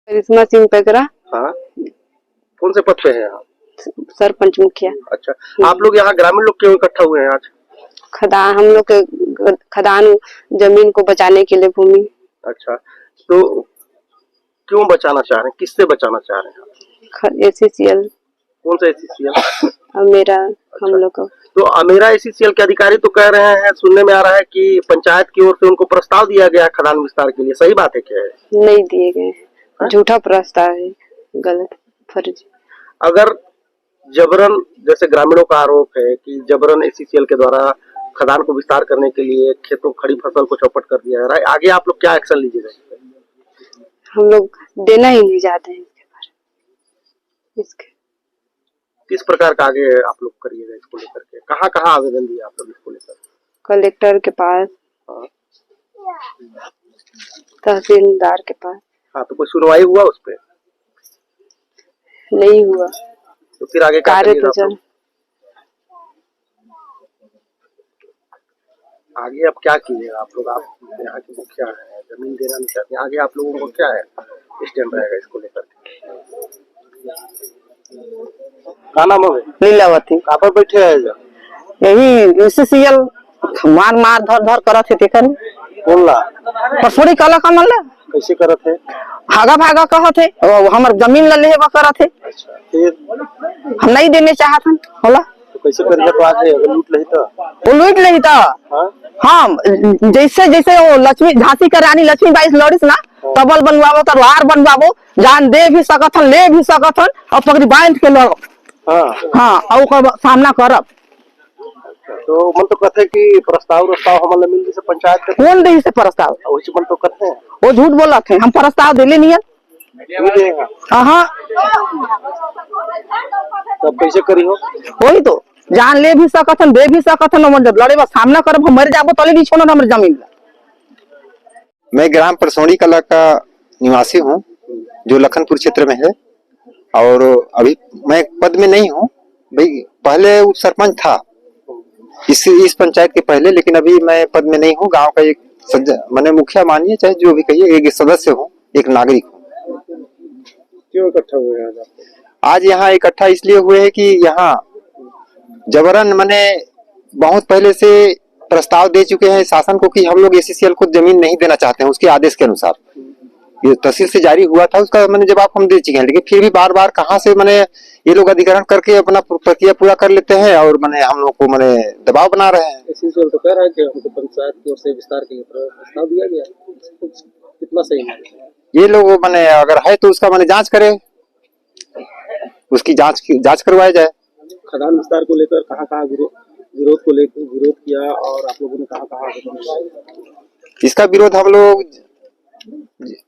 करिश्मा सिंह पेगरा। हाँ, कौन से पद पे हैं आप? सरपंच मुखिया। अच्छा, आप लोग यहाँ ग्रामीण लोग क्यों इकट्ठा हुए हैं आज? हम लोग के खदान जमीन को बचाने के लिए भूमि। अच्छा, तो क्यों बचाना चाह रहे हैं, किससे बचाना चाह रहे हैं? ACCL। कौन सा ACCL? मेरा। अच्छा। हम लोग को तो अमेरा ACCL के अधिकारी तो कह रहे हैं, सुनने में आ रहा है कि पंचायत की ओर से उनको प्रस्ताव दिया गया खदान विस्तार के लिए, सही बात है क्या है? नहीं दिए गए, झूठा प्रस्ताव है, गलत फर्जी। अगर जबरन, जैसे ग्रामीणों का आरोप है कि जबरन ACCL के द्वारा खदान को विस्तार करने के लिए खेतों खड़ी फसल को चौपट कर दिया जा रहा है, आगे आप लोग क्या एक्शन लीजिएगा? हम लोग देना ही नहीं चाहते हैं इसके। किस प्रकार का आगे आप लोग करिएगा इसको लेकर के? कहाँ कहाँ आवेदन दिया आप लोग इसको लेकर? कलेक्टर के पास। हाँ। तहसीलदार के पास। हाँ, तो कोई सुनवाई हुआ उस पर? नहीं हुआ। तो फिर आगे क्या कार्य करिएगा तो आप लोग? आगे अब क्या कीजिएगा आप लोग? आप यहाँ के मुखिया हैं, जमीन देना नहीं चाहते, आगे आप लोगों को क्या है स्टैंड रहेगा इसको लेकर? क्या नाम है? लीलावती। कहाँ पर बैठे हैं? यही ACCL मार मार धर धर करत है तेकर। कौन ला? परसोड़ी काला कमल ला कैसे करत है? भागा भागा कहत है और हमर जमीन ला लेहे करत है। अच्छा, फिर हम नहीं देने चाहत हन होला। तो कैसे करिए? तो आगे अगर लूट लही तो वो लूट लेही तो हम जैसे जैसे वो लक्ष्मी झांसी का रानी लक्ष्मीबाई लड़िस ना, तबल बनवाबो, तलवार बनवाबो, जान दे भी सकत हन, ले भी सकत हन और पकड़ी बांध के लड़ो। हाँ, और ओकर सामना करब। तो मन तो कहते कि प्रस्ताव हमन मिल जैसे पंचायत के कौन दही से प्रस्ताव? वही मन तो कहते हैं, वो झूठ बोलत है, हम प्रस्ताव दिले नहीं है। हाँ, तब कैसे करी हो? वही तो जान ले भी सकत हन, दे भी सकत हन, जब लड़े बस सामना करब, हम मर जाबो तले भी छोड़ो हमर जमीन। मैं ग्राम परसोड़ी कला का निवासी हूँ, जो लखनपुर क्षेत्र में है, और अभी मैं पद में नहीं हूँ भाई। पहले उप सरपंच था इस पंचायत के पहले, लेकिन अभी मैं पद में नहीं हूँ। गांव का एक मैंने मुखिया मानिए, चाहे जो भी कहिए, एक सदस्य हूँ, एक नागरिक हूँ। क्यों इकट्ठा हुए आज? आज यहाँ इकट्ठा इसलिए हुए हैं कि यहाँ जबरन मैंने बहुत पहले से प्रस्ताव दे चुके हैं शासन को कि हम लोग ACCL को जमीन नहीं देना चाहते हैं। उसके आदेश के अनुसार ये तहसील से जारी हुआ था, उसका मैंने जवाब हम दे चुके हैं, लेकिन फिर भी बार बार कहाँ से मैंने ये लोग अधिग्रहण करके अपना प्रक्रिया पूरा कर लेते हैं और मैंने हम लोग को मैंने दबाव बना रहे हैं। ACCL तो कह रहा है कि हमको पंचायत की ओर से विस्तार के लिए प्रस्ताव दिया गया, कितना सही है? ये लोग मैंने अगर है तो उसका मैंने जांच करे, उसकी जांच करवाया जाए। खदान विस्तार को लेकर कहाँ कहाँ विरोध को लेकर विरोध किया और आप लोगों ने कहाँ कहाँ? इसका विरोध हम लोग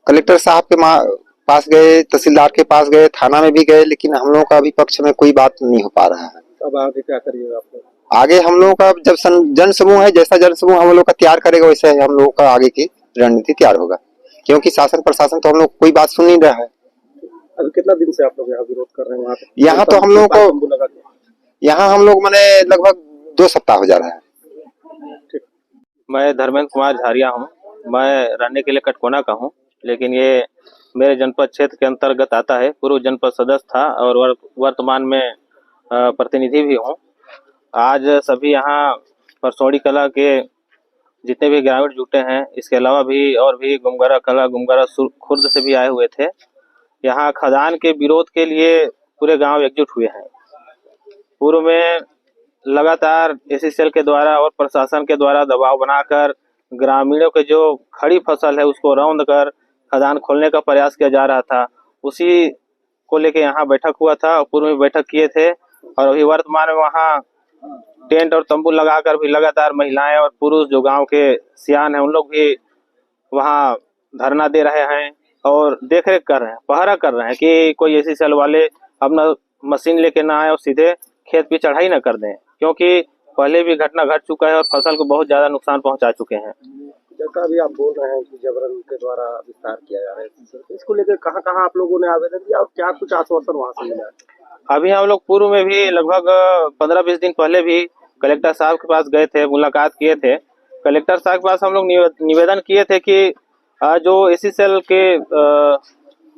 कलेक्टर साहब के पास गए, तहसीलदार के पास गए, थाना में भी गए, लेकिन हम लोगों का अभी पक्ष में कोई बात नहीं हो पा रहा है। अब आगे क्या करिएगा आप लोग? आगे हम लोगों का जब जन समूह है, जैसा जन समूह हम लोग का तैयार करेगा, वैसे हम लोगों का आगे की रणनीति तैयार होगा, क्योंकि शासन प्रशासन तो हम लोग कोई बात सुन नहीं रहा है। अभी कितना दिन से आप लोग यहाँ विरोध कर रहे हैं? यहाँ तो हम लोगों को यहाँ हम लोग मैंने लगभग 2 सप्ताह हो जा रहा है। मैं धर्मेंद्र कुमार झारिया हूँ। मैं रहने के लिए कटकोना का हूँ, लेकिन ये मेरे जनपद क्षेत्र के अंतर्गत आता है। पूर्व जनपद सदस्य था और वर्तमान में प्रतिनिधि भी हूँ। आज सभी यहाँ परसोड़ी कला के जितने भी ग्रामीण जुटे हैं, इसके अलावा भी और भी गुमगरा कला, गुमगरा खुर्द से भी आए हुए थे। यहाँ खदान के विरोध के लिए पूरे गांव एकजुट हुए हैं। पूर्व में लगातार ACCL के द्वारा और प्रशासन के द्वारा दबाव बनाकर ग्रामीणों के जो खड़ी फसल है उसको रौंद कर खदान खोलने का प्रयास किया जा रहा था। उसी को लेके यहाँ बैठक हुआ था, पूर्व में बैठक किए थे और अभी वर्तमान में वहाँ टेंट और तंबू लगाकर भी लगातार महिलाएं और पुरुष जो गांव के सियान हैं उन लोग भी वहाँ धरना दे रहे हैं और देखरेख कर रहे हैं, पहरा कर रहे हैं कि कोई ACCL वाले अपना मशीन लेके ना आए और सीधे खेत पे चढ़ाई न कर दें, क्योंकि पहले भी घटना घट चुका है और फसल को बहुत ज्यादा नुकसान पहुंचा चुके हैं। जैसा अभी आप बोल रहे हैं कि जबरन के द्वारा विस्तार किया जा रहा है, इसको लेकर कहाँ कहाँ आप लोगों ने आवेदन दिया और क्या कुछ आश्वासन वहाँ से मिला? अभी हम लोग पूर्व में भी लगभग 15-20 दिन पहले भी कलेक्टर साहब के पास गए थे, मुलाकात किए थे। कलेक्टर साहब के पास हम लोग निवेदन किए थे कि जो ACCL के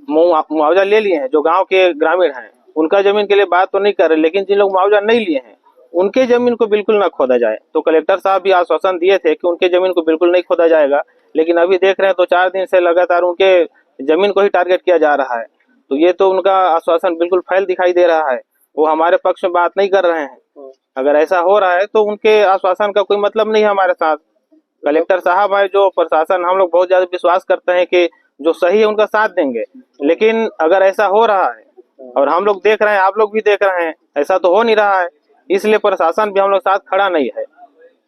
मुआवजा ले लिए हैं, जो गांव के ग्रामीण हैं, उनका जमीन के लिए बात तो नहीं कर रहे, लेकिन जिन लोग मुआवजा नहीं लिए हैं उनके जमीन को बिल्कुल ना खोदा जाए। तो कलेक्टर साहब भी आश्वासन दिए थे कि उनके जमीन को बिल्कुल नहीं खोदा जाएगा, लेकिन अभी देख रहे हैं 2-4 दिन से लगातार उनके जमीन को ही टारगेट किया जा रहा है। तो ये तो उनका आश्वासन बिल्कुल फैल दिखाई दे रहा है, वो हमारे पक्ष में बात नहीं कर रहे हैं। अगर ऐसा हो रहा है तो उनके आश्वासन का कोई मतलब नहीं है हमारे साथ। कलेक्टर साहब है जो प्रशासन, हम लोग बहुत ज्यादा विश्वास करते हैं कि जो सही है उनका साथ देंगे, लेकिन अगर ऐसा हो रहा है और हम लोग देख रहे हैं, आप लोग भी देख रहे हैं, ऐसा तो हो नहीं रहा है, इसलिए प्रशासन भी हम लोग साथ खड़ा नहीं है।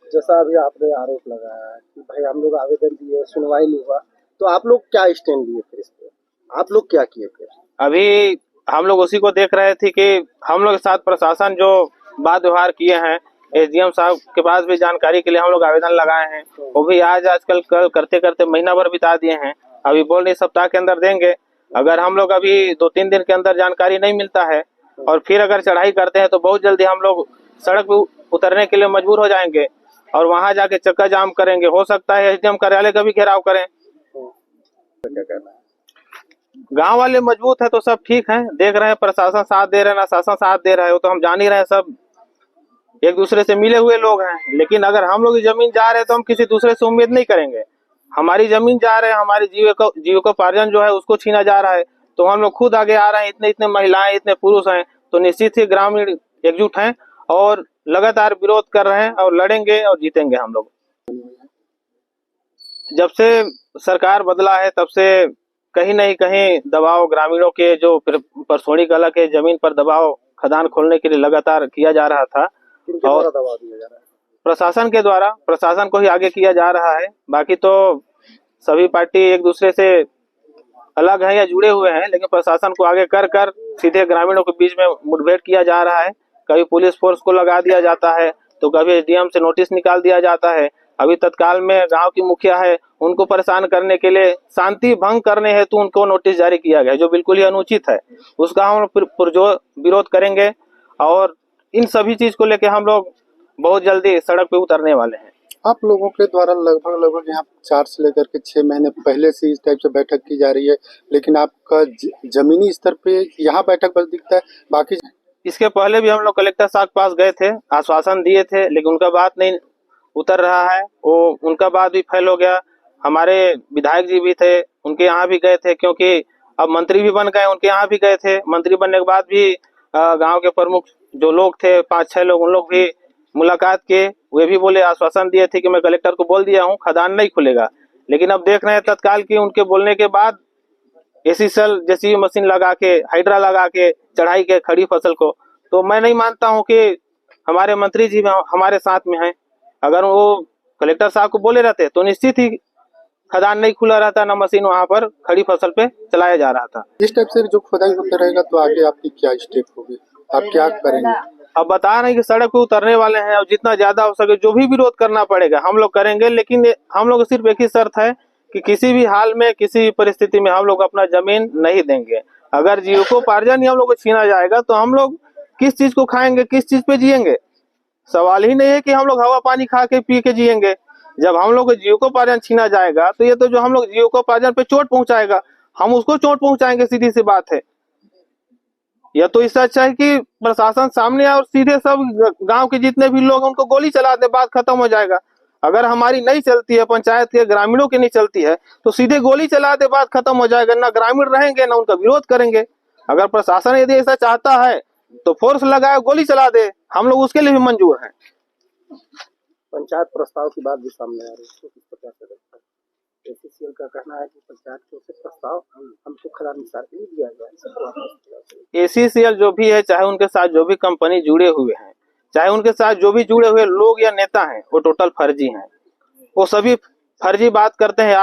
जैसा अभी आपने आरोप लगाया है कि भाई हम लोग आवेदन दिए, सुनवाई नहीं हुआ, तो आप लोग क्या स्टैंड लिए फिर इस पे? आप लोग क्या किए फिर? अभी हम लोग उसी को देख रहे थे कि हम लोग के साथ प्रशासन जो वाद व्यवहार किए हैं, एसडीएम साहब के पास भी जानकारी के लिए हम लोग आवेदन लगाए हैं, वो भी आजकल करते करते महीना भर बिता दिए हैं। अभी बोल रहे सप्ताह के अंदर देंगे। अगर हम लोग अभी 2-3 दिन के अंदर जानकारी नहीं मिलता है और फिर अगर चढ़ाई करते हैं तो बहुत जल्दी हम लोग सड़क पे उतरने के लिए मजबूर हो जाएंगे और वहां जाके चक्का जाम करेंगे। हो सकता है एसडीएम कार्यालय का भी घेराव करें। क्या कहना है? गांव वाले मजबूत है तो सब ठीक है, देख रहे हैं प्रशासन साथ दे रहे हैं ना शासन साथ दे रहा है, वो तो हम जान ही रहे हैं, सब एक दूसरे से मिले हुए लोग हैं। लेकिन अगर हम लोग जमीन जा रहे हैं तो हम किसी दूसरे से उम्मीद नहीं करेंगे। हमारी जमीन जा रहे हैं, हमारी जीविकोपार्जन जो है उसको छीना जा रहा है, तो हम लोग खुद आगे आ रहे हैं। इतने इतने महिलाएं, इतने पुरुष हैं, तो निश्चित ही ग्रामीण एकजुट हैं और लगातार विरोध कर रहे हैं और लड़ेंगे और जीतेंगे हम लोग। जब से सरकार बदला है तब से कहीं नहीं कहीं दबाव ग्रामीणों के, जो परसोड़ी कला के जमीन पर दबाव खदान खोलने के लिए लगातार किया जा रहा था और दबाव दिया जा रहा है? प्रशासन के द्वारा, प्रशासन को ही आगे किया जा रहा है। बाकी तो सभी पार्टी एक दूसरे से अलग है या जुड़े हुए हैं, लेकिन प्रशासन को आगे कर कर सीधे ग्रामीणों के बीच में मुठभेड़ किया जा रहा है। कभी पुलिस फोर्स को लगा दिया जाता है तो कभी एसडीएम से नोटिस निकाल दिया जाता है। अभी तत्काल में गांव की मुखिया है, उनको परेशान करने के लिए, शांति भंग करने हेतु उनको नोटिस जारी किया गया, जो बिल्कुल ही अनुचित है। उसका हम पुरजोर विरोध करेंगे और इन सभी चीज को लेकर हम लोग बहुत जल्दी सड़क पे उतरने वाले हैं। आप लोगों के द्वारा लगभग यहाँ 4 से लेकर के 6 महीने पहले से इस टाइप से बैठक की जा रही है, लेकिन आपका जमीनी स्तर पे यहाँ बैठक बस दिखता है, बाकी इसके पहले भी हम लोग कलेक्टर साहब के पास गए थे, आश्वासन दिए थे, लेकिन उनका बात नहीं उतर रहा है। वो उनका बात भी फेल हो गया। हमारे विधायक जी भी थे, उनके यहाँ भी गए थे, क्योंकि अब मंत्री भी बन गए, उनके यहाँ भी गए थे। मंत्री बनने के बाद भी गांव के प्रमुख जो लोग थे 5-6 लोग, उन लोग भी मुलाकात किए, वे भी बोले, आश्वासन दिए थे कि मैं कलेक्टर को बोल दिया हूँ खदान नहीं खुलेगा। लेकिन अब देख रहे हैं तत्काल की उनके बोलने के बाद एसीसेल जैसी मशीन लगा के, हाइड्रा लगा के चढ़ाई के खड़ी फसल को। तो मैं नहीं मानता हूँ कि हमारे मंत्री जी हमारे साथ में हैं। अगर वो कलेक्टर साहब को बोले रहते तो निश्चित ही खदान नहीं खुला रहता, ना मशीन वहां पर खड़ी फसल पे चलाया जा रहा था। इस टाइप से जो खुदाई होता रहेगा तो आगे आपकी क्या स्टेप होगी, आप क्या करेंगे? अब बता रहे हैं कि सड़क पे उतरने वाले हैं और जितना ज्यादा हो सके जो भी विरोध करना पड़ेगा हम लोग करेंगे। लेकिन हम लोग सिर्फ एक ही शर्त है कि किसी भी हाल में, किसी भी परिस्थिति में हम लोग अपना जमीन नहीं देंगे। अगर जीविकोपार्जन ही हम लोग को छीना जाएगा तो हम लोग किस चीज को खाएंगे, किस चीज पे जिएंगे? सवाल ही नहीं है कि हम लोग हवा पानी खा के पी के जिएंगे। जब हम लोग को जीविकोपार्जन छीना जाएगा तो ये तो जो हम लोग जीविकोपार्जन पे चोट पहुंचाएगा, हम उसको चोट पहुंचाएंगे, सीधी सी बात है। यह तो इससे अच्छा है कि प्रशासन सामने आए और सीधे सब गांव के जितने भी लोग उनको गोली चला दे, बात खत्म हो जाएगा। अगर हमारी नहीं चलती है, पंचायत के ग्रामीणों की नहीं चलती है, तो सीधे गोली चला दे, बात खत्म हो जाएगा। ना ग्रामीण रहेंगे ना उनका विरोध करेंगे। अगर प्रशासन यदि ऐसा चाहता है तो फोर्स लगाए, गोली चला दे, हम लोग उसके लिए भी मंजूर हैं। पंचायत प्रस्ताव की बात भी सामने आ रही है, तो किस प्रकार से देखते हैं? एसीसीएल का कहना है कि पंचायत को से प्रस्ताव हमको खदान विस्तार के लिए दिया गया है। एसीसीएल जो भी है, चाहे उनके साथ जो भी कंपनी जुड़े हुए हैं, चाहे उनके साथ जो भी जुड़े हुए लोग या नेता हैं, वो टोटल फर्जी हैं। वो सभी फर्जी बात करते हैं।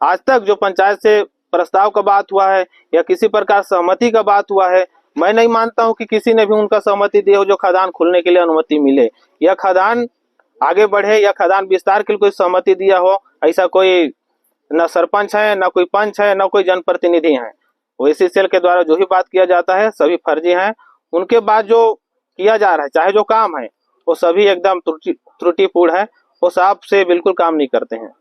आज तक जो पंचायत से प्रस्ताव का बात हुआ है या किसी प्रकार सहमति का बात हुआ है, मैं नहीं मानता हूं कि किसी ने भी उनका सहमति दी हो जो खदान खुलने के लिए अनुमति मिले या खदान आगे बढ़े या खदान विस्तार के लिए कोई सहमति दिया हो। ऐसा कोई न सरपंच है, न कोई पंच है, न कोई जनप्रतिनिधि है। वो एसीसीएल के द्वारा जो भी बात किया जाता है सभी फर्जी हैं। उनके बाद जो किया जा रहा है, चाहे जो काम है, वो सभी एकदम त्रुटिपूर्ण है। वो साफ से बिल्कुल काम नहीं करते हैं।